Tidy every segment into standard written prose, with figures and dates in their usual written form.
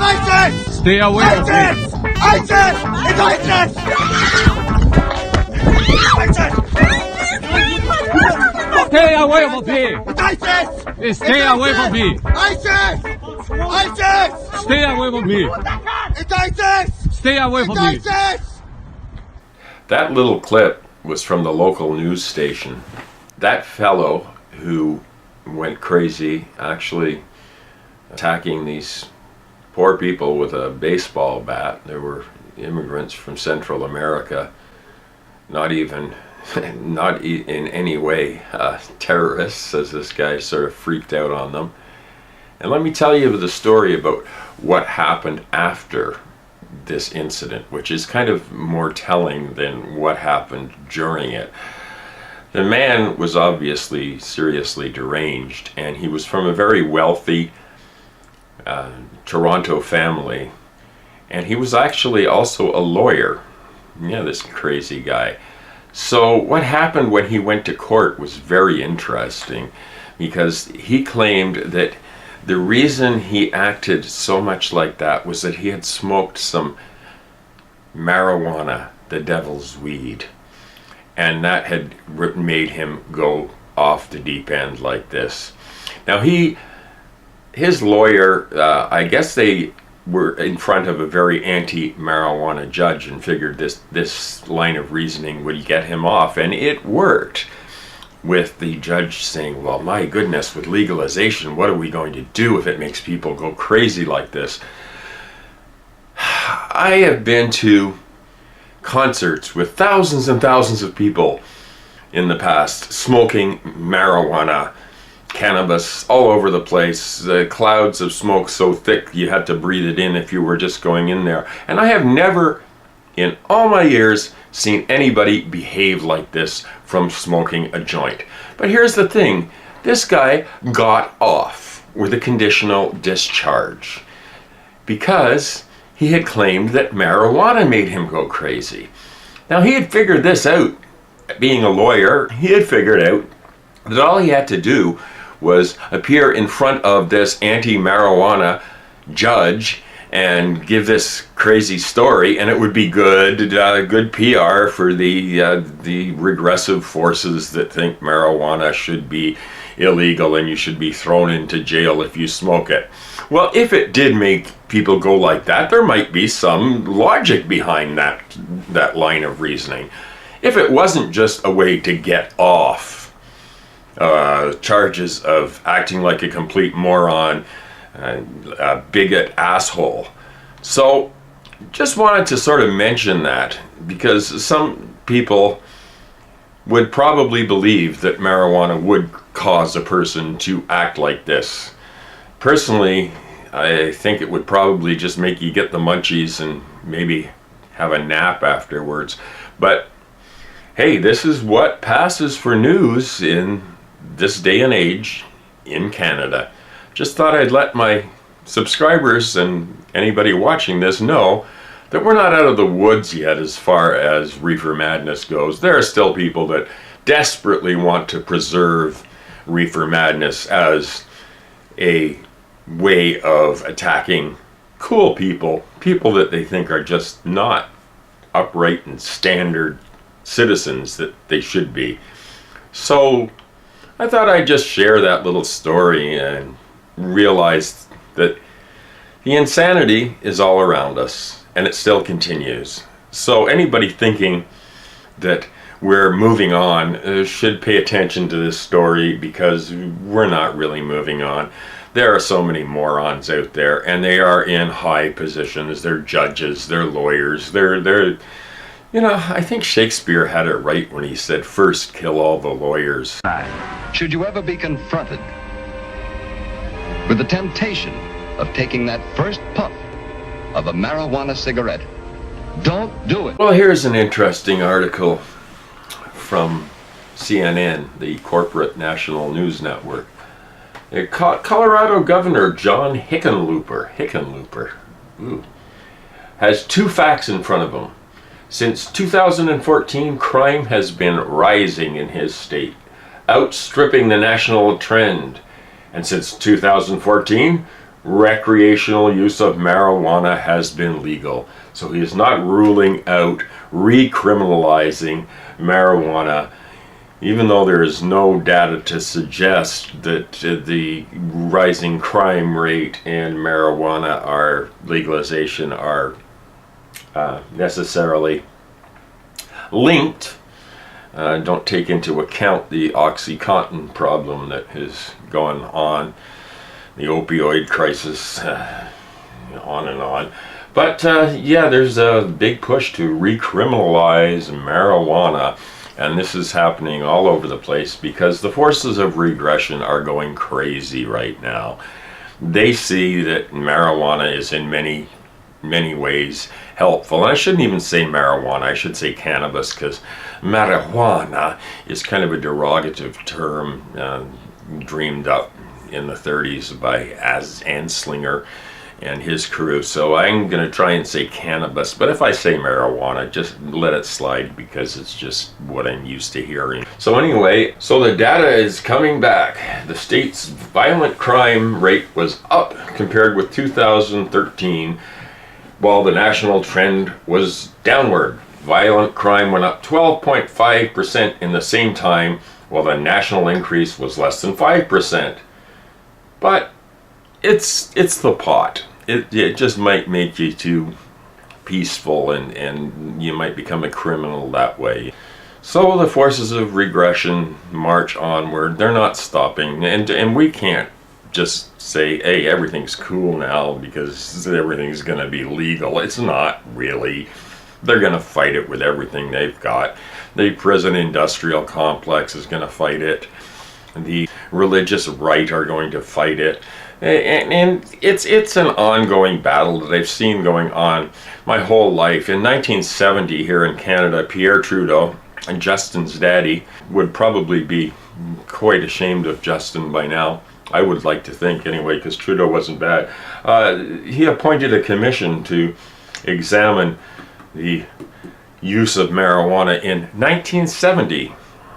ISIS! Stay away from me! ISIS! ISIS! It's ISIS! ISIS! Stay away from me! It's ISIS! Stay away from me! ISIS! ISIS! Stay away from me! It's ISIS! Stay away from me! It's ISIS! That little clip was from the local news station. That fellow who went crazy, actually attacking these poor people with a baseball bat. There were immigrants from Central America, not in any way terrorists, as this guy sort of freaked out on them. And let me tell you the story about what happened after this incident, which is kind of more telling than what happened during it. The man was obviously seriously deranged, and he was from a very wealthy Toronto family, and he was actually also a lawyer. Yeah, this crazy guy. So what happened when he went to court was very interesting, because he claimed that the reason he acted so much like that was that he had smoked some marijuana, the devil's weed, and that had made him go off the deep end like this. Now his lawyer, I guess they were in front of a very anti-marijuana judge and figured this line of reasoning would get him off, and it worked, with the judge saying, well, my goodness, with legalization, what are we going to do if it makes people go crazy like this? I have been to concerts with thousands and thousands of people in the past smoking marijuana, cannabis all over the place, clouds of smoke so thick you had to breathe it in if you were just going in there. And I have never, in all my years, seen anybody behave like this from smoking a joint. But here's the thing, this guy got off with a conditional discharge because he had claimed that marijuana made him go crazy. Now he had figured this out. Being a lawyer, he had figured out that all he had to do was appear in front of this anti-marijuana judge and give this crazy story, and it would be good PR for the regressive forces that think marijuana should be illegal and you should be thrown into jail if you smoke it. Well, if it did make people go like that, there might be some logic behind that line of reasoning. If it wasn't just a way to get off charges of acting like a complete moron, a bigot asshole. So just wanted to sort of mention that, because some people would probably believe that marijuana would cause a person to act like this. Personally, I think it would probably just make you get the munchies and maybe have a nap afterwards. But hey, this is what passes for news in this day and age in Canada. Just thought I'd let my subscribers and anybody watching this know that we're not out of the woods yet as far as reefer madness goes. There are still people that desperately want to preserve reefer madness as a way of attacking cool people, people that they think are just not upright and standard citizens that they should be. So I thought I'd just share that little story and realized that the insanity is all around us, and it still continues. So anybody thinking that we're moving on should pay attention to this story, because we're not really moving on. There are so many morons out there, and they are in high positions. They're judges, they're lawyers, they're you know, I think Shakespeare had it right when he said, first kill all the lawyers. Should you ever be confronted with the temptation of taking that first puff of a marijuana cigarette, don't do it. Well, here's an interesting article from CNN, the corporate national news network. Colorado Governor John Hickenlooper, has two facts in front of him. Since 2014, crime has been rising in his state, outstripping the national trend. And since 2014, recreational use of marijuana has been legal. So he is not ruling out recriminalizing marijuana, even though there is no data to suggest that the rising crime rate and marijuana legalization are necessarily linked. Don't take into account the OxyContin problem that is going on, the opioid crisis, on and on. But yeah, there's a big push to recriminalize marijuana, and this is happening all over the place because the forces of regression are going crazy right now. They see that marijuana is in many ways helpful. And I shouldn't even say marijuana, I should say cannabis, because marijuana is kind of a derogative term dreamed up in the 30s by Anslinger and his crew. So I'm going to try and say cannabis, but if I say marijuana, just let it slide because it's just what I'm used to hearing. So anyway, so the data is coming back. The state's violent crime rate was up compared with 2013, while the national trend was downward. Violent crime went up 12.5% in the same time, while the national increase was less than 5%. But it's the pot. It just might make you too peaceful, and you might become a criminal that way. So the forces of regression march onward. They're not stopping, and we can't just say, hey, everything's cool now because everything's going to be legal. It's not really. They're going to fight it with everything they've got. The prison industrial complex is going to fight it. The religious right are going to fight it. And it's an ongoing battle that I've seen going on my whole life. In 1970 here in Canada, Pierre Trudeau, and Justin's daddy, would probably be quite ashamed of Justin by now. I would like to think anyway, because Trudeau wasn't bad. He appointed a commission to examine the use of marijuana in 1970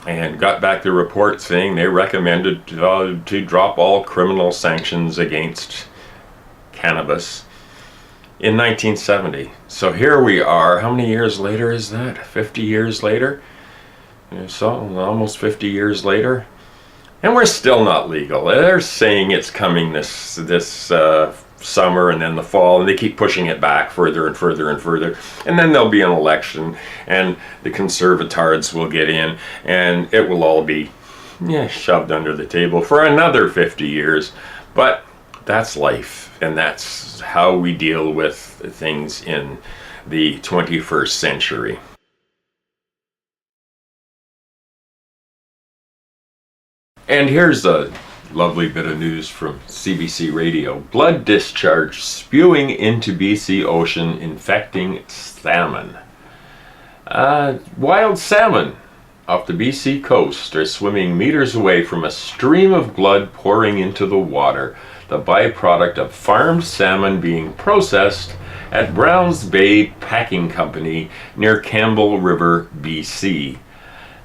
and got back the report saying they recommended to drop all criminal sanctions against cannabis in 1970. So here we are. How many years later is that? 50 years later? So almost 50 years later. And we're still not legal. They're saying it's coming this summer and then the fall, and they keep pushing it back further and further and further. And then there'll be an election, and the conservatards will get in, and it will all be shoved under the table for another 50 years. But that's life, and that's how we deal with things in the 21st century. And here's a lovely bit of news from CBC Radio. Blood discharge spewing into BC Ocean, infecting salmon. Wild salmon off the BC coast are swimming meters away from a stream of blood pouring into the water, the byproduct of farmed salmon being processed at Browns Bay Packing Company near Campbell River, BC.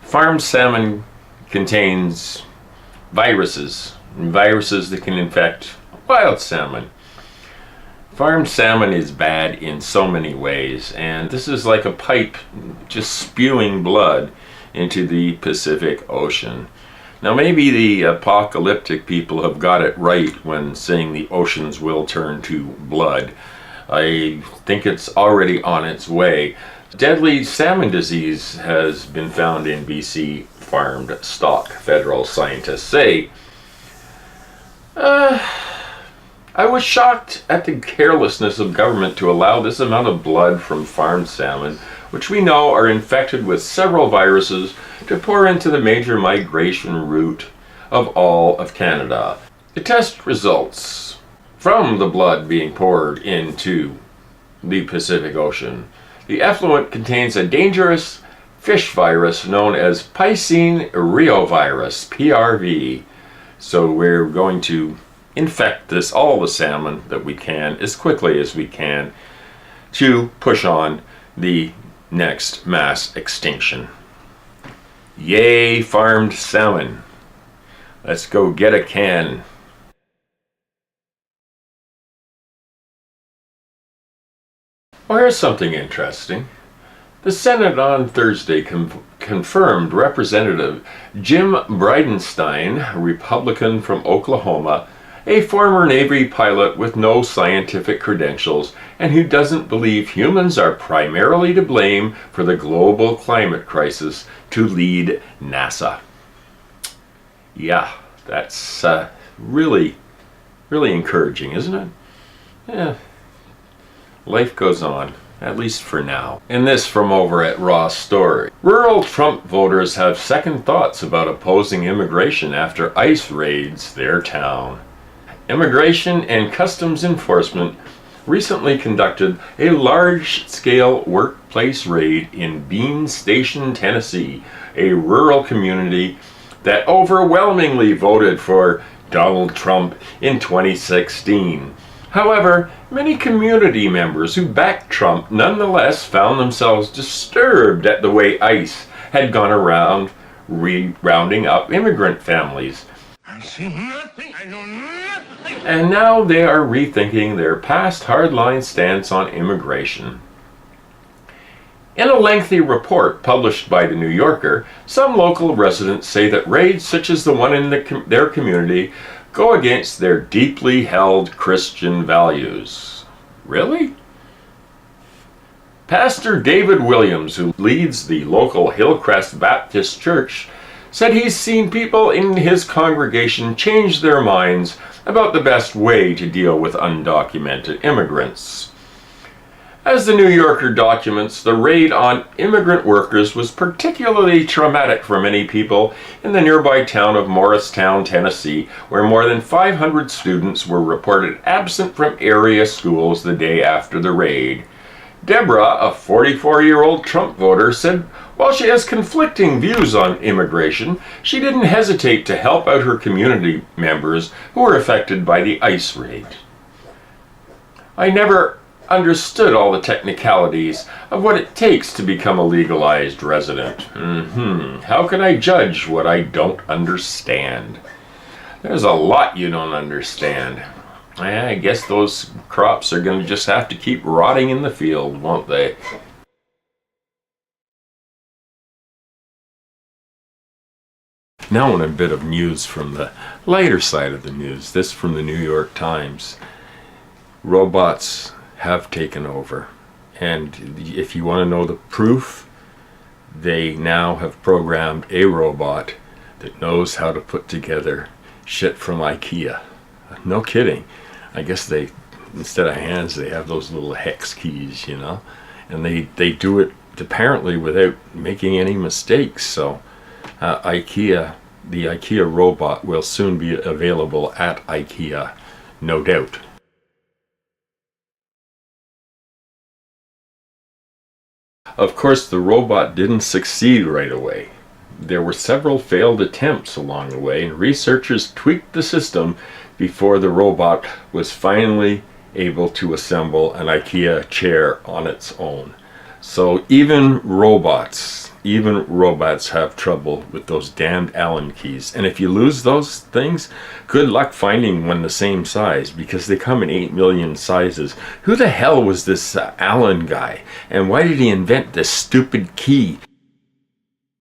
Farmed salmon contains viruses that can infect wild salmon. Farmed salmon is bad in so many ways, and this is like a pipe just spewing blood into the Pacific Ocean. Now maybe the apocalyptic people have got it right when saying the oceans will turn to blood. I think it's already on its way. Deadly salmon disease has been found in BC farmed stock, federal scientists say. I was shocked at the carelessness of government to allow this amount of blood from farmed salmon, which we know are infected with several viruses, to pour into the major migration route of all of Canada. The test results from the blood being poured into the Pacific Ocean. The effluent contains a dangerous fish virus known as Piscine reovirus, PRV. So we're going to infect all the salmon that we can as quickly as we can to push on the next mass extinction. Yay, farmed salmon. Let's go get a can. Well, here's something interesting. The Senate on Thursday confirmed Representative Jim Bridenstine, a Republican from Oklahoma, a former Navy pilot with no scientific credentials and who doesn't believe humans are primarily to blame for the global climate crisis, to lead NASA. Yeah, that's really encouraging, isn't it? Yeah. Life goes on, at least for now. And this from over at Raw Story. Rural Trump voters have second thoughts about opposing immigration after ICE raids their town. Immigration and Customs Enforcement recently conducted a large-scale workplace raid in Bean Station, Tennessee, a rural community that overwhelmingly voted for Donald Trump in 2016. However, many community members who backed Trump nonetheless found themselves disturbed at the way ICE had gone around rounding up immigrant families. I see nothing. I know nothing. And now they are rethinking their past hardline stance on immigration. In a lengthy report published by The New Yorker, some local residents say that raids such as the one in their community go against their deeply held Christian values. Really? Pastor David Williams, who leads the local Hillcrest Baptist Church, said he's seen people in his congregation change their minds about the best way to deal with undocumented immigrants. As the New Yorker documents, the raid on immigrant workers was particularly traumatic for many people in the nearby town of Morristown, Tennessee, where more than 500 students were reported absent from area schools the day after the raid. Deborah, a 44-year-old Trump voter, said while she has conflicting views on immigration, she didn't hesitate to help out her community members who were affected by the ICE raid. I never understood all the technicalities of what it takes to become a legalized resident. How can I judge what I don't understand? There's a lot you don't understand. I guess those crops are going to just have to keep rotting in the field, won't they? Now on a bit of news from the lighter side of the news. This from the New York Times. Robots have taken over. And if you want to know the proof, they now have programmed a robot that knows how to put together shit from IKEA. No kidding. I guess they, instead of hands, they have those little hex keys, you know, and they do it apparently without making any mistakes. So IKEA, the IKEA robot will soon be available at IKEA, no doubt. Of course, the robot didn't succeed right away. There were several failed attempts along the way, and researchers tweaked the system before the robot was finally able to assemble an IKEA chair on its own. So even robots have trouble with those damned Allen keys. And if you lose those things, good luck finding one the same size, because they come in 8 million sizes. Who the hell was this Allen guy? And why did he invent this stupid key